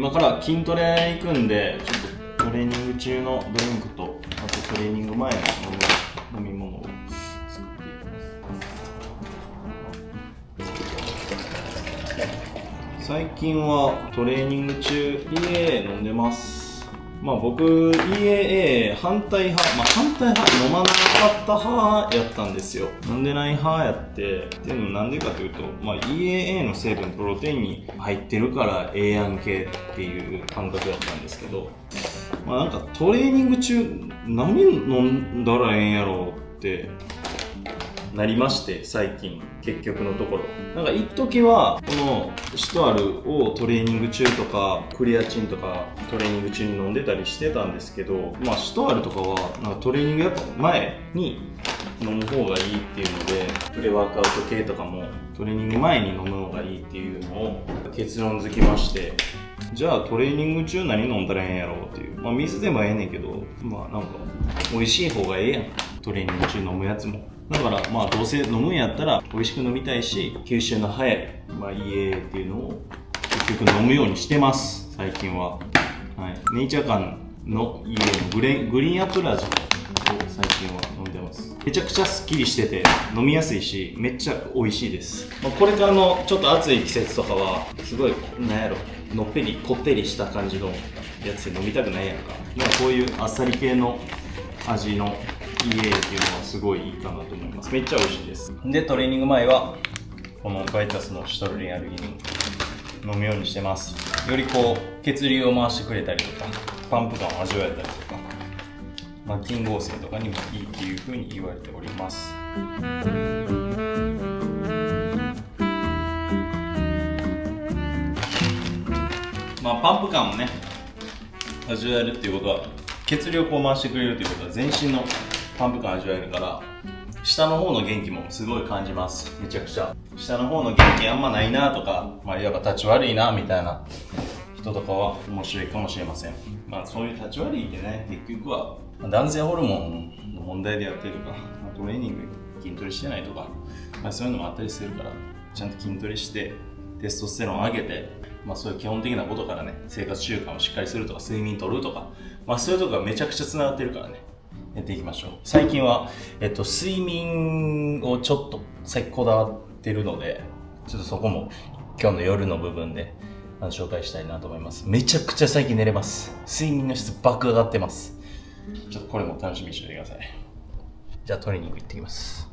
今から筋トレ行くんで、ちょっとトレーニング中のドリンクと、あとトレーニング前の飲み物を作っていきます。最近はトレーニング中 EAA 飲んでます。僕 EAA 反対派、反対派、飲まなかった派やったんですよ。飲んでない派やって、でもなんでかというと、EAA の成分プロテインに入ってるからええやんけっていう感覚だったんですけど、なんかトレーニング中何飲んだらええんやろうってなりまして、最近結局のところなんか一時はこのシトアルをトレーニング中とかクレアチンとかトレーニング中に飲んでたりしてたんですけど、シトアルとかはなんかトレーニングやっぱ前に飲む方がいいっていうので、プレワークアウト系とかもトレーニング前に飲むのがいいっていうのを結論づきまして、じゃあトレーニング中何飲んだらええんやろうっていう、水でもええねんけど、なんか美味しい方がええやん、トレーニング中飲むやつも。だからどうせ飲むんやったら美味しく飲みたいし、吸収の早い、EA っていうのを結局飲むようにしてます最近は。ネイチャー感の EA のグリーンアップル味を最近は飲んでます。めちゃくちゃスッキリしてて飲みやすいし、めっちゃ美味しいです。これからのちょっと暑い季節とかはすごいのっぺりこってりした感じのやつで飲みたくないやんか。こういうあっさり系の味のEA っていうのはすごいいいかなと思います。めっちゃ美味しいです。でトレーニング前はこのバイタスのシトルリンアルギニン飲むようにしてます。より血流を回してくれたりとか、パンプ感を味わえたりとか、筋合成とかにもいいっていう風に言われております。パンプ感をね味わえるっていうことは、血流を回してくれるっていうことは全身のパンプ感味わえるから、下の方の元気もすごい感じます。めちゃくちゃ下の方の元気あんまないなとか、やっぱ立ち悪いなみたいな人とかは面白いかもしれません。そういう立ち悪いってね、結局は男性ホルモンの問題でやってるとか、トレーニング筋トレしてないとか、そういうのもあったりするから、ちゃんと筋トレしてテストステロン上げて、そういう基本的なことからね、生活習慣をしっかりするとか、睡眠とるとか、そういうとこがめちゃくちゃつながってるからね、やっていきましょう。最近は、睡眠をちょっと最近こだわってるので、ちょっとそこも今日の夜の部分で紹介したいなと思います。めちゃくちゃ最近寝れます。睡眠の質爆上がってます。ちょっとこれも楽しみにしておいてください。じゃあトレーニング行ってきます。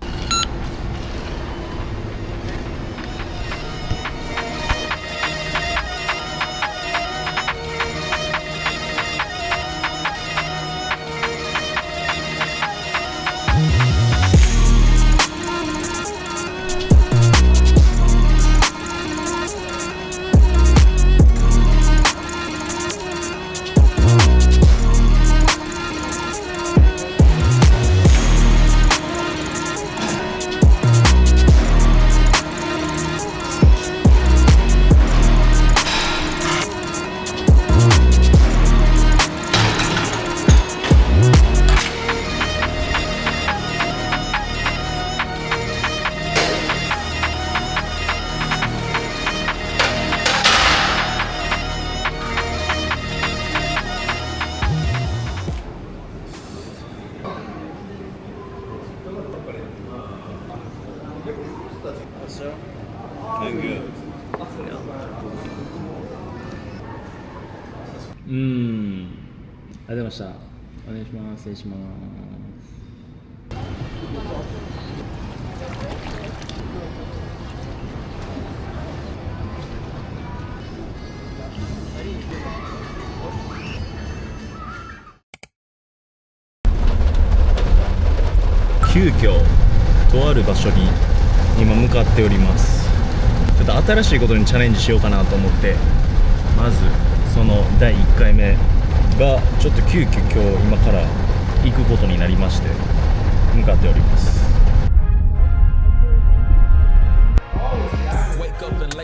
ありがとうございました。お願いします。失礼します。急遽とある場所に今向かっております。ちょっと新しいことにチャレンジしようかなと思って、まずその第1回目がちょっと急遽今から行くことになりまして、向かっております。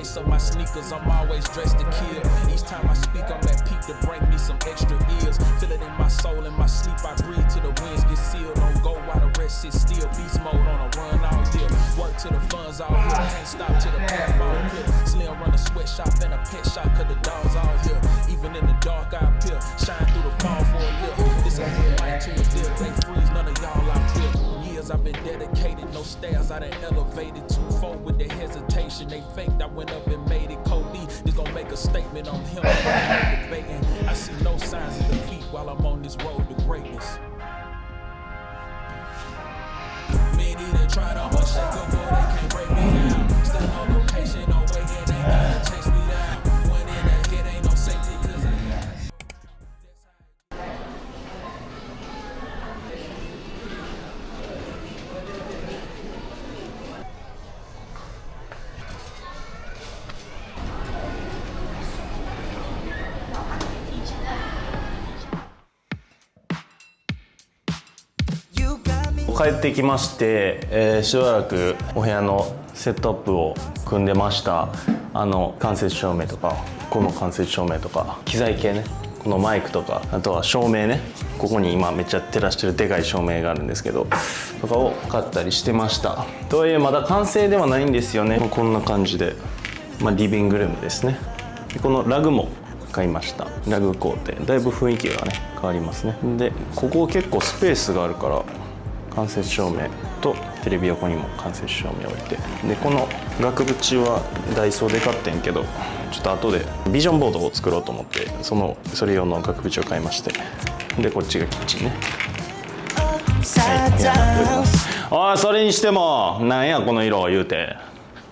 Lace up my sneakers, I'm always dressed to kill. Each time I speak, I'm at peak to bring me some extra ears. Feel it in my soul, in my sleep, I breathe till the winds get sealed. Don't go while the rest sit still. Beast mode on a run all year. Work till the funds all here. Can't stop till the path all clear. Slim run a sweatshop and a pet shop, cause the dogs all here. Even in the dark, I appear. Shine through the fog for a little. This a headlight to a deal. They freeze, none of y'all I feel. Years I've been dedicated, no stairs, I done elevated. 2-4 with the hesitation. They faked, I went up and made it. Cody, they gon' make a statement on him. Debating. I see no signs of defeat while I'm on this road to greatness. Many that try to unshakable, they can't break me down. Still on location, no way, and they gotta chase me down. When in the head, ain't no safety, cause I got帰ってきまして、しばらくお部屋のセットアップを組んでました。間接照明とかこの間接照明とか機材系ね、このマイクとか、あとは照明ね、ここに今めっちゃ照らしてるでかい照明があるんですけどとかを買ったりしてました。とはいえまだ完成ではないんですよね。こんな感じで、リビングルームですね。でこのラグも買いました。ラグコーテだいぶ雰囲気がね変わりますね。でここ結構スペースがあるから間接照明とテレビ横にも間接照明を置いて、でこの額縁はダイソーで買ってんけど、ちょっと後でビジョンボードを作ろうと思ってそれ用の額縁を買いまして、でこっちがキッチンね。はい、部屋になっております。おい、それにしてもなんやこの色言うて、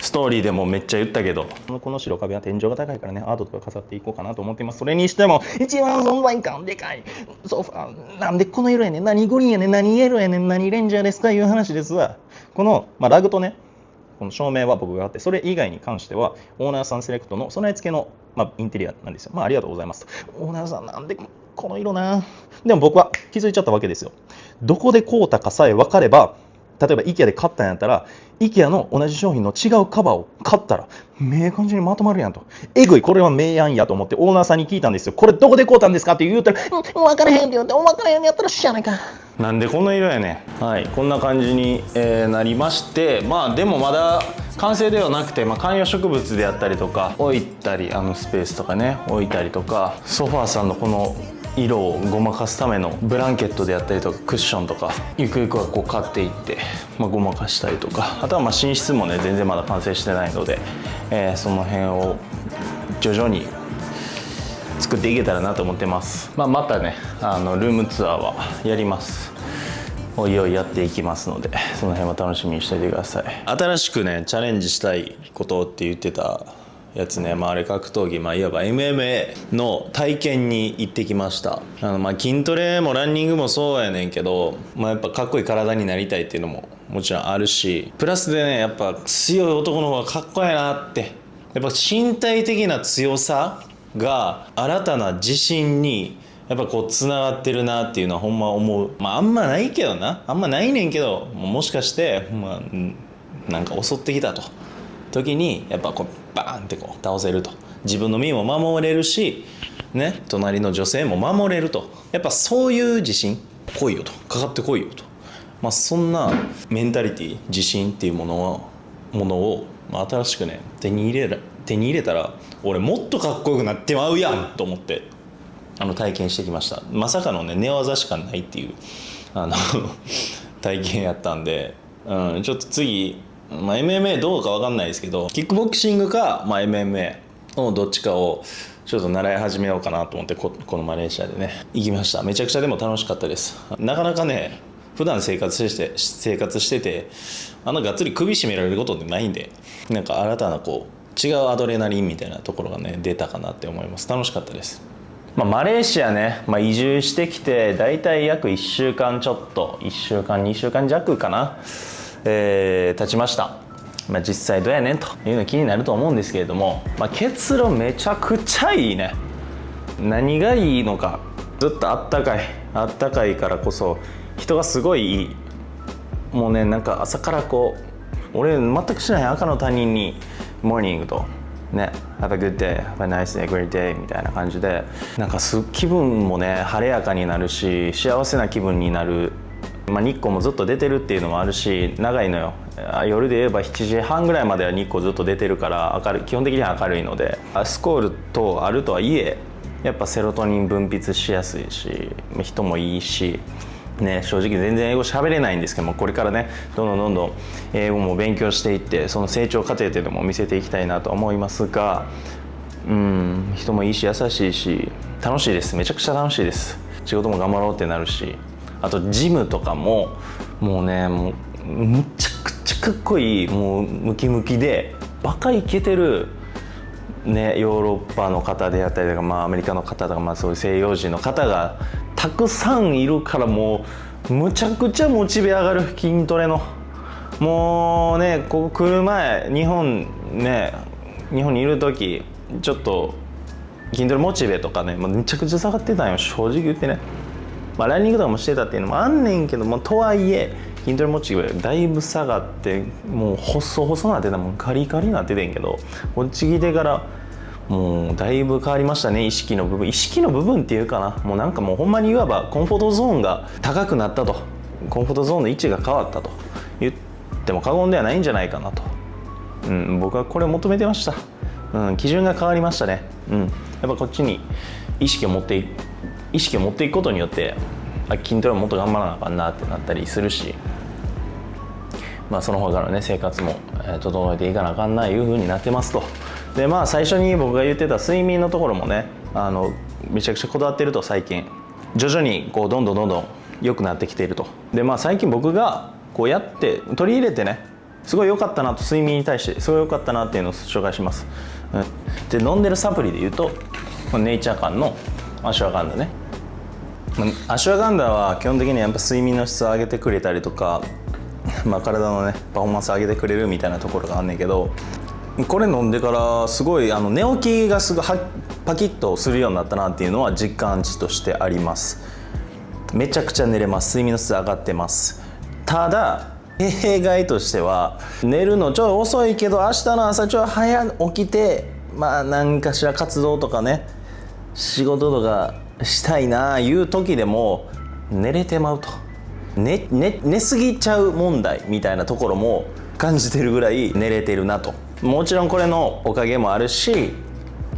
ストーリーでもめっちゃ言ったけど、この白壁は天井が高いからね、アートとか飾っていこうかなと思っています。それにしても一番存在感でかいソファー、なんでこの色やねん、何グリーンやねん、何イエローやねん、何レンジャーですかいう話ですわ。この、ラグとね、この照明は僕があって、それ以外に関してはオーナーさんセレクトの備え付けの、インテリアなんですよ。ありがとうございます。オーナーさんなんでこの色な。でも僕は気づいちゃったわけですよ。どこで買うたかさえ分かれば、例えば IKEA で買ったんやったら IKEA の同じ商品の違うカバーを買ったらめえ感じにまとまるやんと、えぐい、これは名案やと思ってオーナーさんに聞いたんですよ。これどこで買うたんですかって言うたら、分からへんって言って、分からへんやったらしゃあないか、なんでこの色やねん。はい、こんな感じに、なりまして、でもまだ完成ではなくて、観葉植物であったりとか置いたり、スペースとかね置いたりとか、ソファーさんのこの色をごまかすためのブランケットであったりとかクッションとかゆくゆくはこう買っていって、ごまかしたりとか、あとは寝室もね全然まだ完成してないので、その辺を徐々に作っていけたらなと思ってます。またねルームツアーはやります。おいおいやっていきますので、その辺は楽しみにしておいてください。新しくねチャレンジしたいことって言ってたやつね、あれ格闘技、いわば MMA の体験に行ってきました。筋トレもランニングもそうやねんけど、やっぱかっこいい体になりたいっていうのももちろんあるし、プラスでねやっぱ強い男の方がかっこいいなって、やっぱ身体的な強さが新たな自信にやっぱこうつながってるなっていうのはほんま思う。あんまないけどな、あんまないねんけど、もしかしてなんか襲ってきたと時にやっぱこうバーンってこう倒せると、自分の身も守れるしね、隣の女性も守れると、やっぱそういう自信、来いよと、かかってこいよと、そんなメンタリティ、自信っていうものを新しくね手に入れたら俺もっとかっこよくなってまうやんと思って体験してきました。まさかのね寝技しかないっていう体験やったんで、ちょっと次MMA どうか分かんないですけど、キックボクシングか、MMA のどっちかをちょっと習い始めようかなと思って、このマレーシアでね行きました。めちゃくちゃでも楽しかったです。なかなかね普段生活しててがっつり首絞められることってないんで、なんか新たなこう違うアドレナリンみたいなところがね出たかなって思います。楽しかったです。マレーシアね、移住してきてだいたい約1週間ちょっと、1週間2週間弱かな、経ちました。実際どうやねんというの気になると思うんですけれども、結論めちゃくちゃいいね。何がいいのか、ずっとあったかいからこそ人がすごいいい。もうねなんか朝からこう俺全く知らない赤の他人にモーニングとね Have a good day, have a nice day, great day みたいな感じで、なんか気分もね晴れやかになるし幸せな気分になる。日光もずっと出てるっていうのもあるし、長いのよ。夜で言えば7時半ぐらいまでは日光ずっと出てるから基本的には明るいので、スコールとあるとはいえやっぱセロトニン分泌しやすいし、人もいいしね、正直全然英語喋れないんですけども、これからねどんどん英語も勉強していって、その成長過程でも見せていきたいなと思いますが、人もいいし優しいし楽しいです。めちゃくちゃ楽しいです。仕事も頑張ろうってなるし、あとジムとかももうむちゃくちゃかっこいい、もうムキムキでバカイケてるね、ヨーロッパの方であったりとか、アメリカの方とか、そういう西洋人の方がたくさんいるから、もうむちゃくちゃモチベ上がる筋トレの。もうね、ここ来る前日本にいる時ちょっと筋トレモチベとかね、むちゃくちゃ下がってたんよ、正直言ってね。ランニングとかもしてたっていうのもあんねんけども、とはいえ筋トレモチベだいぶ下がって、もう細々なってた、もうカリカリなっててんけど、こっち来てからもうだいぶ変わりましたね。意識の部分っていうかな、もうもうほんまにいわばコンフォートゾーンが高くなったと、コンフォートゾーンの位置が変わったと言っても過言ではないんじゃないかなと、僕はこれを求めてました。基準が変わりましたね。やっぱこっちに意識を持っていくことによって、筋トレももっと頑張らなあかんなってなったりするし、その他のね生活も整えていかなあかんないう風になってますと。で最初に僕が言ってた睡眠のところもね、めちゃくちゃこだわってると。最近徐々にこうどんどん良くなってきていると。で最近僕がこうやって取り入れてね、すごい良かったなと、睡眠に対してすごい良かったなっていうのを紹介します。で飲んでるサプリで言うと、ネイチャー館のアシュワガンダね。アシュワガンダは基本的にやっぱ睡眠の質を上げてくれたりとか、体のねパフォーマンス上げてくれるみたいなところがあんねんけど、これ飲んでからすごい寝起きがすごいパキッとするようになったなっていうのは実感値としてあります。めちゃくちゃ寝れます。睡眠の質上がってます。ただ弊害としては、寝るのちょっと遅いけど明日の朝ちょっと早起きて何かしら活動とかね、仕事とかしたいないう時でも寝れてまうと、寝すぎちゃう問題みたいなところも感じてるぐらい寝れてるなと。もちろんこれのおかげもあるし、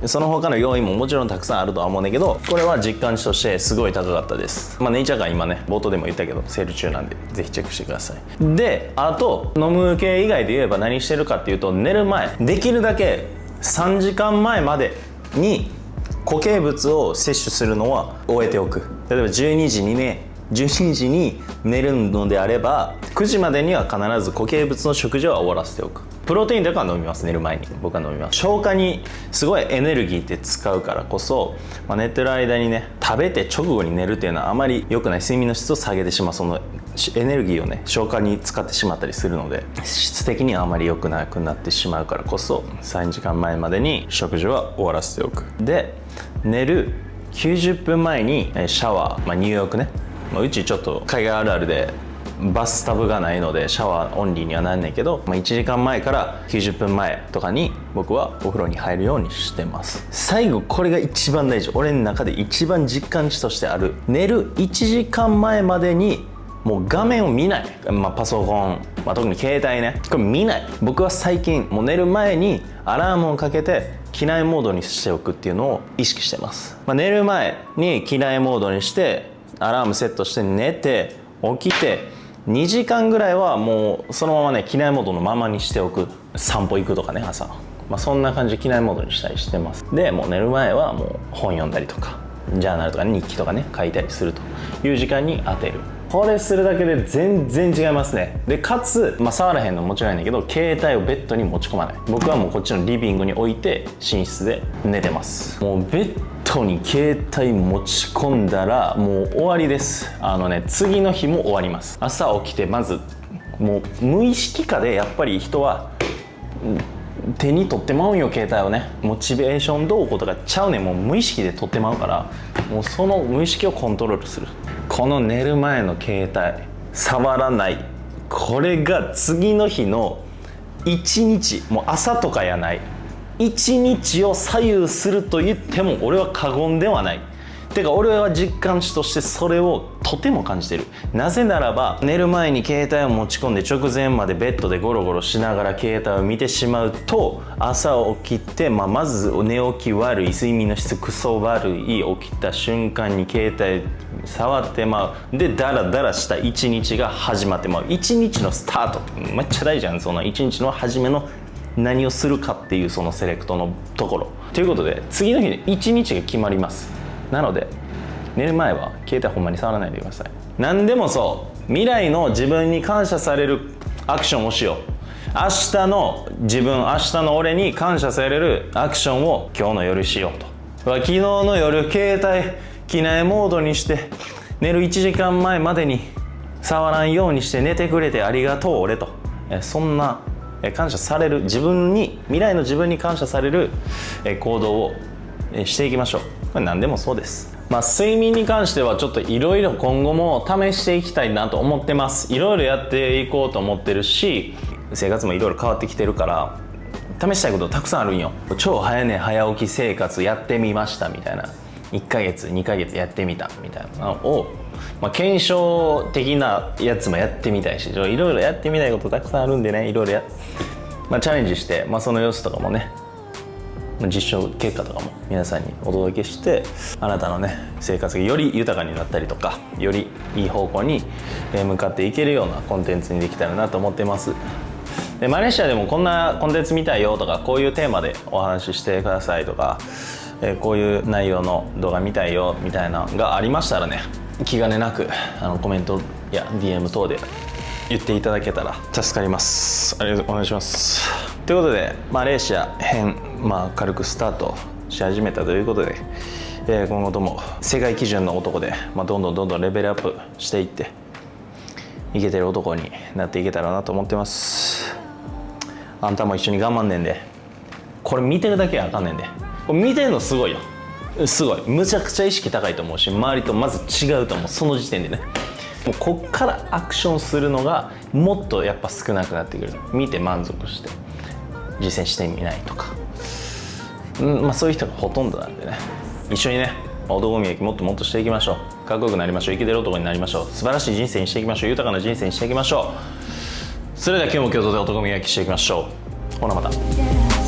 その他の要因ももちろんたくさんあるとは思うんだけど、これは実感値としてすごい高かったです。ネイチャーが今ね冒頭でも言ったけどセール中なんでぜひチェックしてください。であと飲む系以外で言えば何してるかっていうと、寝る前できるだけ3時間前までに固形物を摂取するのは終えておく。例えば12時に寝るのであれば9時までには必ず固形物の食事は終わらせておく。プロテインとかは飲みます。寝る前に僕は飲みます。消化にすごいエネルギーって使うからこそ、寝てる間にね食べて直後に寝るっていうのはあまり良くない。睡眠の質を下げてしまう、そのエネルギーをね消化に使ってしまったりするので、質的にはあまり良くなくなってしまうからこそ3時間前までに食事は終わらせておく。で寝る90分前にシャワー、入浴ね、うちちょっと海外あるあるでバスタブがないのでシャワーオンリーにはなんねんけど、1時間前から90分前とかに僕はお風呂に入るようにしてます。最後これが一番大事、俺の中で一番実感値としてある。寝る1時間前までにもう画面を見ない、パソコン、特に携帯ね、これ見ない。僕は最近もう寝る前にアラームをかけて機内モードにしておくっていうのを意識してます。寝る前に機内モードにしてアラームセットして寝て起きて2時間ぐらいはもうそのままね機内モードのままにしておく。散歩行くとかね朝、そんな感じで機内モードにしたりしてます。でもう寝る前はもう本読んだりとかジャーナルとか日記とかね書いたりするという時間に当てる。これするだけで全然違いますね。でかつ、触らへんのもちろんないんだけど携帯をベッドに持ち込まない。僕はもうこっちのリビングに置いて寝室で寝てます。もうベッドに携帯持ち込んだらもう終わりです。次の日も終わります。朝起きてまずもう無意識下でやっぱり人は手に取ってまうんよ携帯をね。モチベーションどうこうとかちゃうねん、もう無意識で取ってまうから、もうその無意識をコントロールする。この寝る前の携帯触らない、これが次の日の1日、もう朝とかやない1日を左右すると言っても俺は過言ではない。てか俺は実感値としてそれをとても感じてる。なぜならば寝る前に携帯を持ち込んで直前までベッドでゴロゴロしながら携帯を見てしまうと、朝起きて、まず寝起き悪い、睡眠の質クソ悪い、起きた瞬間に携帯触ってまう、でダラダラした一日が始まってまう。一日のスタートめっちゃ大事なんです。その一日の初めの何をするかっていうそのセレクトのところということで、次の日で一日が決まります。なので寝る前は携帯ほんまに触らないでください。何でもそう、未来の自分に感謝されるアクションをしよう。明日の自分、明日の俺に感謝されるアクションを今日の夜しようと。昨日の夜携帯機内モードにして寝る1時間前までに触らんようにして寝てくれてありがとう俺と、そんな感謝される自分に、未来の自分に感謝される行動をしていきましょう。これ何でもそうです。睡眠に関してはちょっといろいろ今後も試していきたいなと思ってます。いろいろやっていこうと思ってるし、生活もいろいろ変わってきてるから試したいことたくさんあるんよ。超早寝早起き生活やってみましたみたいな、1ヶ月2ヶ月やってみたみたいなのを、検証的なやつもやってみたいし、いろいろやってみたいことたくさんあるんでね、いろいろチャレンジして、その様子とかもね、実証結果とかも皆さんにお届けして、あなたのね生活がより豊かになったりとか、よりいい方向に向かっていけるようなコンテンツにできたらなと思ってます。でマレーシアでもこんなコンテンツ見たいよとか、こういうテーマでお話ししてくださいとか、こういう内容の動画見たいよみたいなのがありましたらね、気兼ねなくコメントや DM 等で言っていただけたら助かります。お願いします。ということでマレーシア編、軽くスタートし始めたということで、今後とも世界基準の男で、どんどんレベルアップしていってイケてる男になっていけたらなと思ってます。あんたも一緒に頑張んねんで。これ見てるだけはあかんねんで。これ見てるのすごいよ。すごい、むちゃくちゃ意識高いと思うし、周りとまず違うと思う。その時点でね、もうこっからアクションするのがもっとやっぱ少なくなってくる。見て満足して実践してみないとか、そういう人がほとんどなんでね、一緒にね男磨きもっともっとしていきましょう。かっこよくなりましょう。イケてる男になりましょう。素晴らしい人生にしていきましょう。豊かな人生にしていきましょう。それでは今日も共同で男磨きしていきましょう。ほなまた。